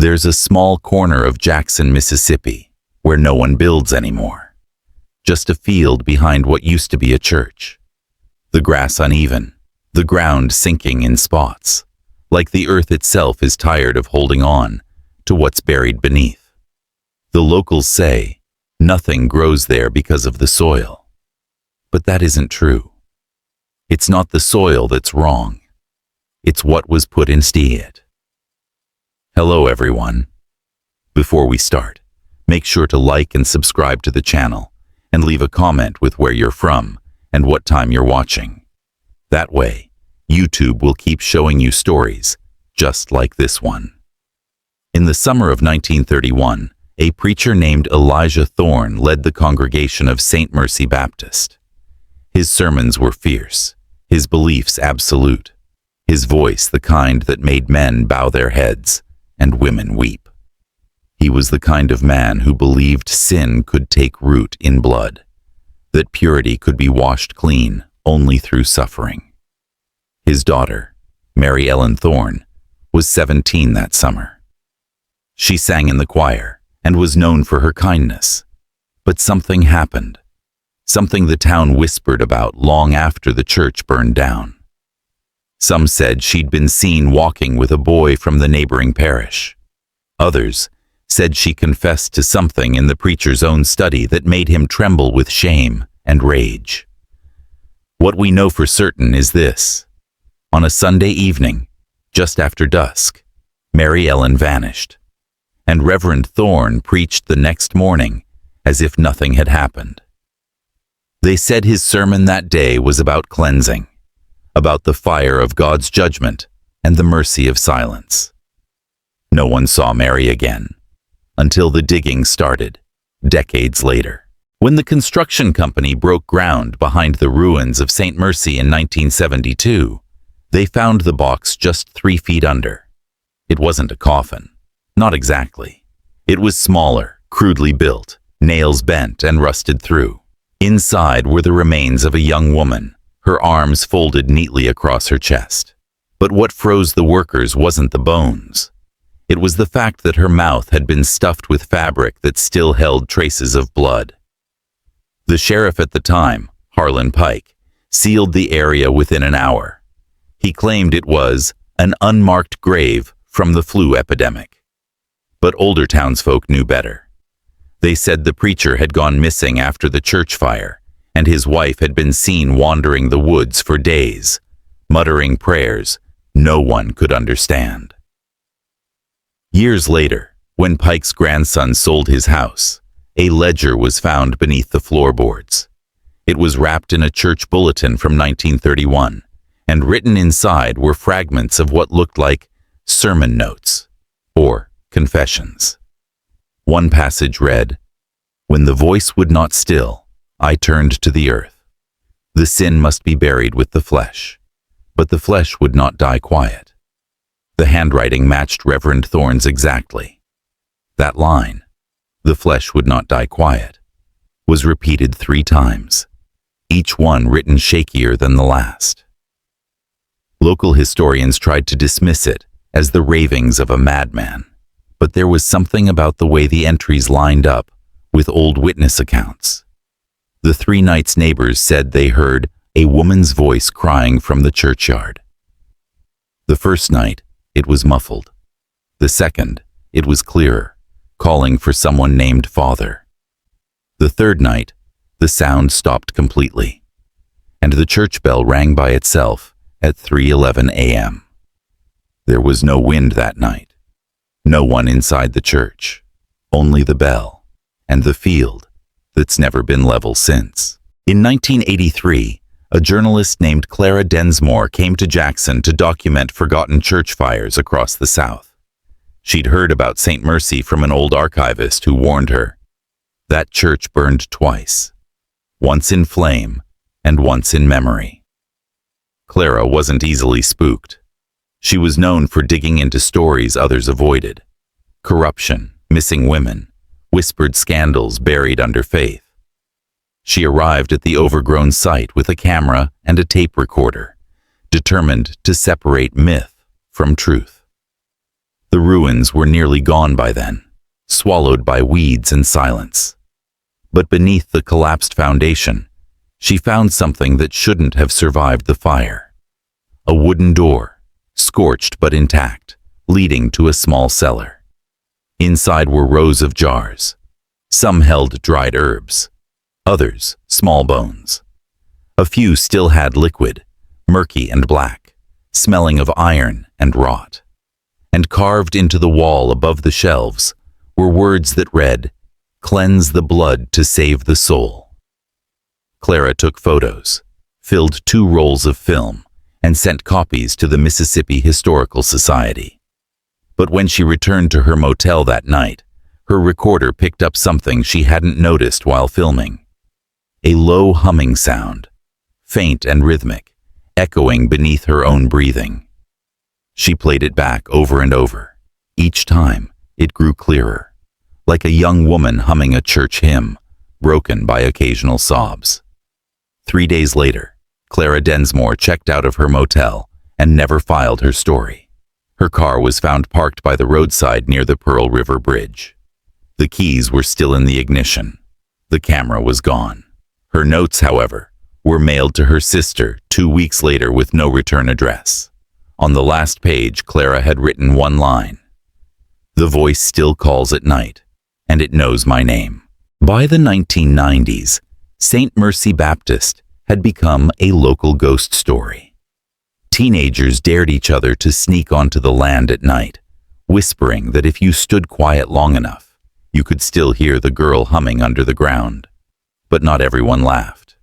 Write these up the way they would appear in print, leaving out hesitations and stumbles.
There's a small corner of Jackson, Mississippi, where no one builds anymore. Just a field behind what used to be a church. The grass uneven, the ground sinking in spots, like the earth itself is tired of holding on to what's buried beneath. The locals say nothing grows there because of the soil. But that isn't true. It's not the soil that's wrong. It's what was put instead. Hello everyone. Before we start, make sure to like and subscribe to the channel and leave a comment with where you're from and what time you're watching. That way, YouTube will keep showing you stories just like this one. In the summer of 1931, a preacher named Elijah Thorne led the congregation of St. Mercy Baptist. His sermons were fierce, his beliefs absolute, his voice the kind that made men bow their heads and women weep. He was the kind of man who believed sin could take root in blood, that purity could be washed clean only through suffering. His daughter, Mary Ellen Thorne, was 17 that summer. She sang in the choir and was known for her kindness. But something happened, something the town whispered about long after the church burned down. Some said she'd been seen walking with a boy from the neighboring parish. Others said she confessed to something in the preacher's own study that made him tremble with shame and rage. What we know for certain is this. On a Sunday evening, just after dusk, Mary Ellen vanished, and Reverend Thorne preached the next morning as if nothing had happened. They said his sermon that day was about cleansing, about the fire of God's judgment and the mercy of silence. No one saw Mary again, until the digging started, decades later. When the construction company broke ground behind the ruins of St. Mercy in 1972, they found the box just 3 feet under. It wasn't a coffin. Not exactly. It was smaller, crudely built, nails bent and rusted through. Inside were the remains of a young woman, her arms folded neatly across her chest. But what froze the workers wasn't the bones. It was the fact that her mouth had been stuffed with fabric that still held traces of blood. The sheriff at the time, Harlan Pike, sealed the area within an hour. He claimed it was an unmarked grave from the flu epidemic. But older townsfolk knew better. They said the preacher had gone missing after the church fire, and his wife had been seen wandering the woods for days, muttering prayers no one could understand. Years later, when Pike's grandson sold his house, a ledger was found beneath the floorboards. It was wrapped in a church bulletin from 1931, and written inside were fragments of what looked like sermon notes, or confessions. One passage read, "When the voice would not still, I turned to the earth. The sin must be buried with the flesh, but the flesh would not die quiet." The handwriting matched Reverend Thorne's exactly. That line, "the flesh would not die quiet," was repeated 3 times, each one written shakier than the last. Local historians tried to dismiss it as the ravings of a madman, but there was something about the way the entries lined up with old witness accounts. The 3 nights' neighbors said they heard a woman's voice crying from the churchyard. The first night, it was muffled. The second, it was clearer, calling for someone named Father. The third night, the sound stopped completely, and the church bell rang by itself at 3:11 a.m. There was no wind that night, no one inside the church, only the bell and the field that's never been level since. In 1983, a journalist named Clara Densmore came to Jackson to document forgotten church fires across the South. She'd heard about St. Mercy from an old archivist who warned her. That church burned twice, once in flame and once in memory. Clara wasn't easily spooked. She was known for digging into stories others avoided. Corruption, missing women, whispered scandals buried under faith. She arrived at the overgrown site with a camera and a tape recorder, determined to separate myth from truth. The ruins were nearly gone by then, swallowed by weeds and silence. But beneath the collapsed foundation, she found something that shouldn't have survived the fire. A wooden door, scorched but intact, leading to a small cellar. Inside were rows of jars. Some held dried herbs, others small bones. A few still had liquid, murky and black, smelling of iron and rot. And carved into the wall above the shelves were words that read, "Cleanse the blood to save the soul." Clara took photos, filled 2 rolls of film, and sent copies to the Mississippi Historical Society. But when she returned to her motel that night, her recorder picked up something she hadn't noticed while filming. A low humming sound, faint and rhythmic, echoing beneath her own breathing. She played it back over and over. Each time, it grew clearer, like a young woman humming a church hymn, broken by occasional sobs. 3 days later, Clara Densmore checked out of her motel and never filed her story. Her car was found parked by the roadside near the Pearl River Bridge. The keys were still in the ignition. The camera was gone. Her notes, however, were mailed to her sister 2 weeks later with no return address. On the last page, Clara had written one line: "The voice still calls at night, and it knows my name." By the 1990s, St. Mercy Baptist had become a local ghost story. Teenagers dared each other to sneak onto the land at night, whispering that if you stood quiet long enough, you could still hear the girl humming under the ground. But not everyone laughed.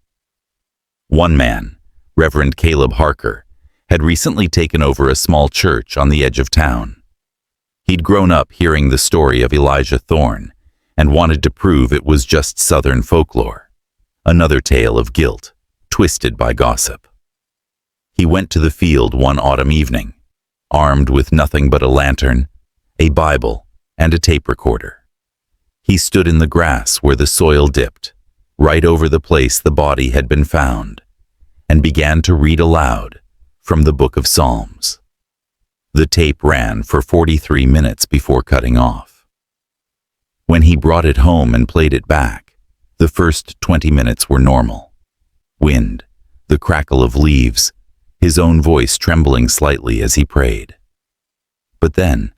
One man, Reverend Caleb Harker, had recently taken over a small church on the edge of town. He'd grown up hearing the story of Elijah Thorne and wanted to prove it was just Southern folklore, another tale of guilt, twisted by gossip. He went to the field one autumn evening, armed with nothing but a lantern, a Bible, and a tape recorder. He stood in the grass where the soil dipped, right over the place the body had been found, and began to read aloud from the Book of Psalms. The tape ran for 43 minutes before cutting off. When he brought it home and played it back, the first 20 minutes were normal. Wind, the crackle of leaves, his own voice trembling slightly as he prayed. But then,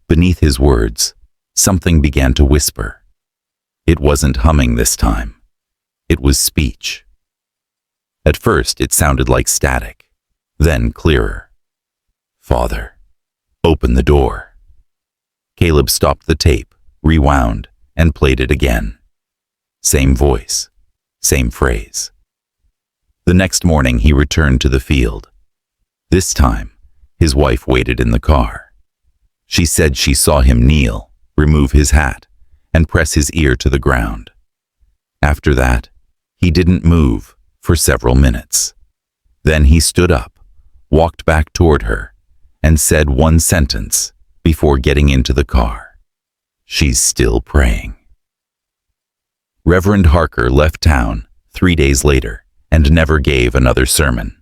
beneath his words, something began to whisper. It wasn't humming this time. It was speech. At first, it sounded like static, then clearer. "Father, open the door." Caleb stopped the tape, rewound, and played it again. Same voice, same phrase. The next morning, he returned to the field. This time, his wife waited in the car. She said she saw him kneel, remove his hat, and press his ear to the ground. After that, he didn't move for several minutes. Then he stood up, walked back toward her, and said one sentence before getting into the car: "She's still praying." Reverend Harker left town 3 days later and never gave another sermon.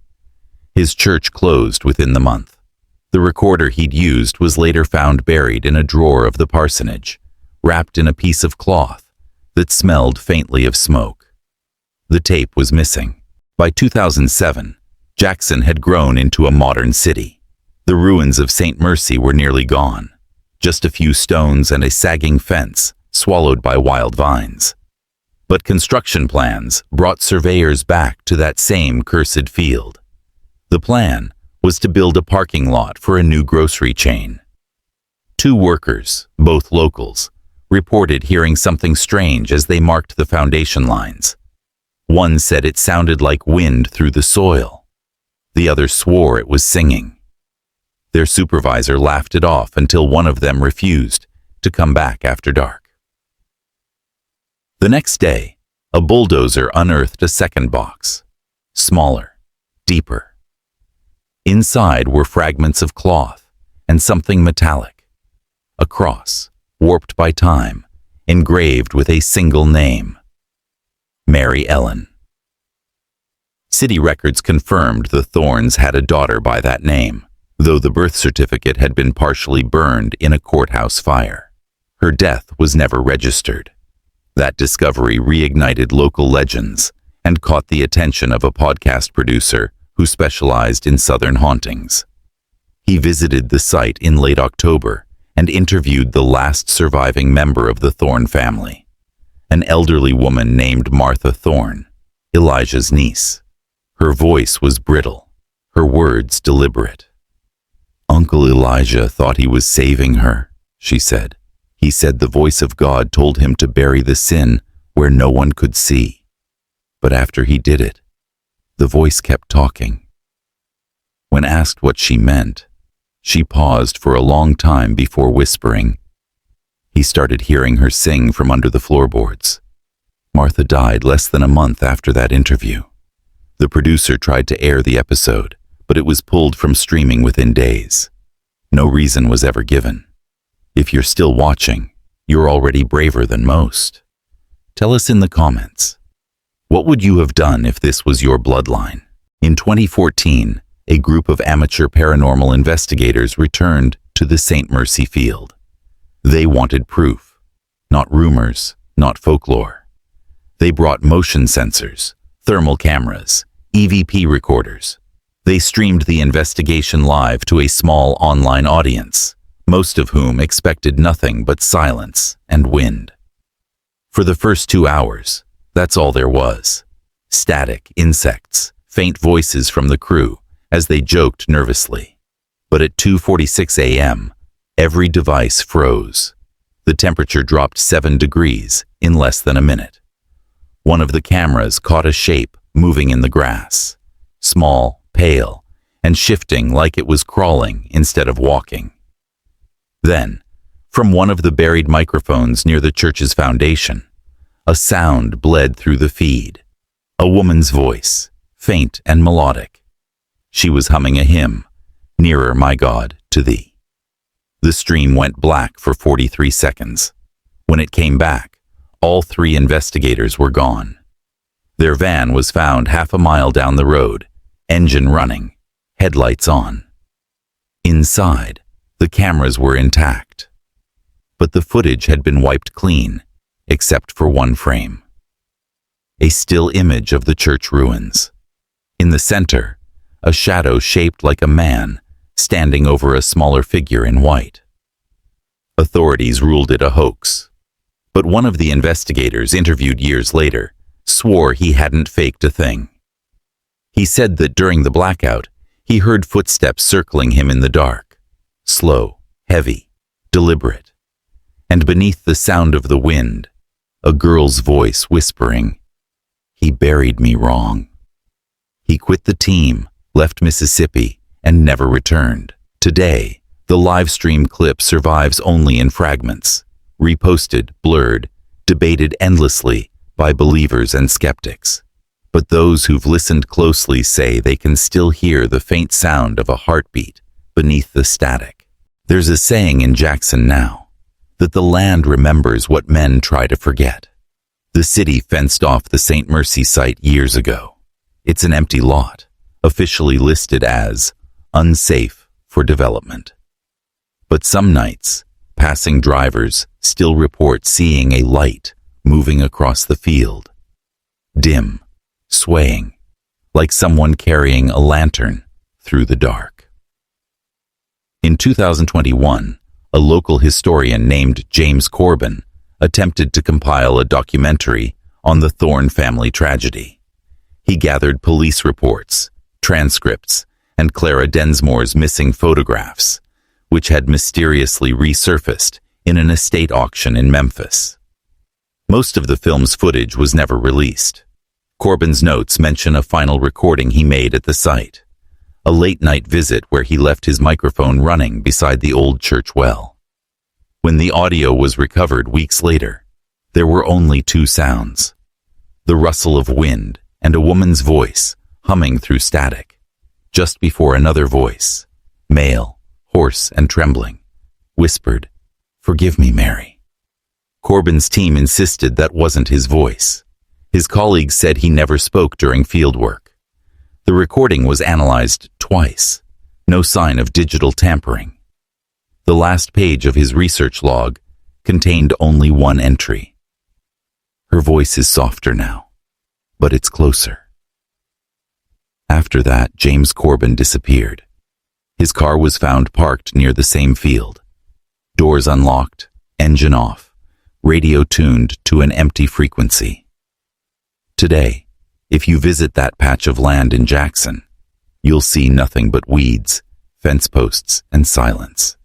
His church closed within the month. The recorder he'd used was later found buried in a drawer of the parsonage, wrapped in a piece of cloth that smelled faintly of smoke. The tape was missing. By 2007, Jackson had grown into a modern city. The ruins of St. Mercy were nearly gone, just a few stones and a sagging fence swallowed by wild vines. But construction plans brought surveyors back to that same cursed field. The plan was to build a parking lot for a new grocery chain. 2 workers, both locals, reported hearing something strange as they marked the foundation lines. One said it sounded like wind through the soil. The other swore it was singing. Their supervisor laughed it off until one of them refused to come back after dark. The next day, a bulldozer unearthed a second box, smaller, deeper. Inside were fragments of cloth and something metallic, a cross, warped by time, engraved with a single name: Mary Ellen. City records confirmed the Thornes had a daughter by that name, though the birth certificate had been partially burned in a courthouse fire. Her death was never registered. That discovery reignited local legends and caught the attention of a podcast producer who specialized in Southern hauntings. He visited the site in late October and interviewed the last surviving member of the Thorne family, an elderly woman named Martha Thorne, Elijah's niece. Her voice was brittle, her words deliberate. "Uncle Elijah thought he was saving her," she said. "He said the voice of God told him to bury the sin where no one could see. But after he did it, the voice kept talking." When asked what she meant, she paused for a long time before whispering. He started hearing her sing from under the floorboards. Martha died less than a month after that interview. The producer tried to air the episode, but it was pulled from streaming within days. No reason was ever given. If you're still watching, you're already braver than most. Tell us in the comments. What would you have done if this was your bloodline? In 2014, a group of amateur paranormal investigators returned to the St. Mercy field. They wanted proof, not rumors, not folklore. They brought motion sensors, thermal cameras, EVP recorders. They streamed the investigation live to a small online audience, most of whom expected nothing but silence and wind. For the first 2 hours, that's all there was. Static, insects, faint voices from the crew as they joked nervously. But at 2:46 a.m., every device froze. The temperature dropped 7 degrees in less than a minute. One of the cameras caught a shape moving in the grass, small, pale, and shifting like it was crawling instead of walking. Then, from one of the buried microphones near the church's foundation, a sound bled through the feed. A woman's voice, faint and melodic. She was humming a hymn, "Nearer, my God, to Thee." The stream went black for 43 seconds. When it came back, all 3 investigators were gone. Their van was found half a mile down the road, engine running, headlights on. Inside, the cameras were intact, but the footage had been wiped clean, except for one frame. A still image of the church ruins. In the center, a shadow shaped like a man standing over a smaller figure in white. Authorities ruled it a hoax, but one of the investigators interviewed years later swore he hadn't faked a thing. He said that during the blackout, he heard footsteps circling him in the dark, slow, heavy, deliberate, and beneath the sound of the wind, a girl's voice whispering, "He buried me wrong." He quit the team, left Mississippi, and never returned. Today, the live stream clip survives only in fragments, reposted, blurred, debated endlessly by believers and skeptics. But those who've listened closely say they can still hear the faint sound of a heartbeat beneath the static. There's a saying in Jackson now, that the land remembers what men try to forget. The city fenced off the St. Mercy site years ago. It's an empty lot, officially listed as unsafe for development. But some nights, passing drivers still report seeing a light moving across the field. Dim, swaying, like someone carrying a lantern through the dark. In 2021, a local historian named James Corbin attempted to compile a documentary on the Thorne family tragedy. He gathered police reports, transcripts, and Clara Densmore's missing photographs, which had mysteriously resurfaced in an estate auction in Memphis. Most of the film's footage was never released. Corbin's notes mention a final recording he made at the site, a late-night visit where he left his microphone running beside the old church well. When the audio was recovered weeks later, there were only 2 sounds: the rustle of wind and a woman's voice humming through static, just before another voice, male, hoarse and trembling, whispered, "Forgive me, Mary." Corbin's team insisted that wasn't his voice. His colleagues said he never spoke during fieldwork. The recording was analyzed twice, No sign of digital tampering. The last page of his research log contained only one entry. Her voice is softer now, but it's closer. After that, James Corbin disappeared. His car was found parked near the same field. Doors unlocked, engine off, radio tuned to an empty frequency. Today, if you visit that patch of land in Jackson, you'll see nothing but weeds, fence posts, and silence.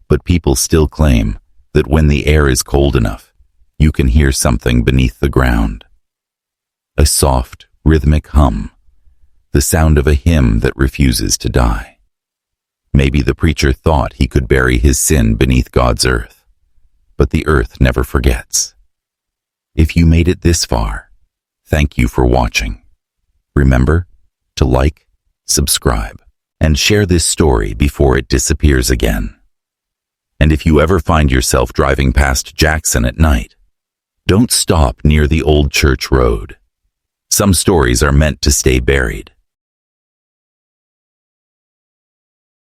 But people still claim that when the air is cold enough, you can hear something beneath the ground. A soft, rhythmic hum, the sound of a hymn that refuses to die. Maybe the preacher thought he could bury his sin beneath God's earth, but the earth never forgets. If you made it this far, thank you for watching. Remember to like, subscribe, and share this story before it disappears again. And if you ever find yourself driving past Jackson at night, don't stop near the old church road. Some stories are meant to stay buried.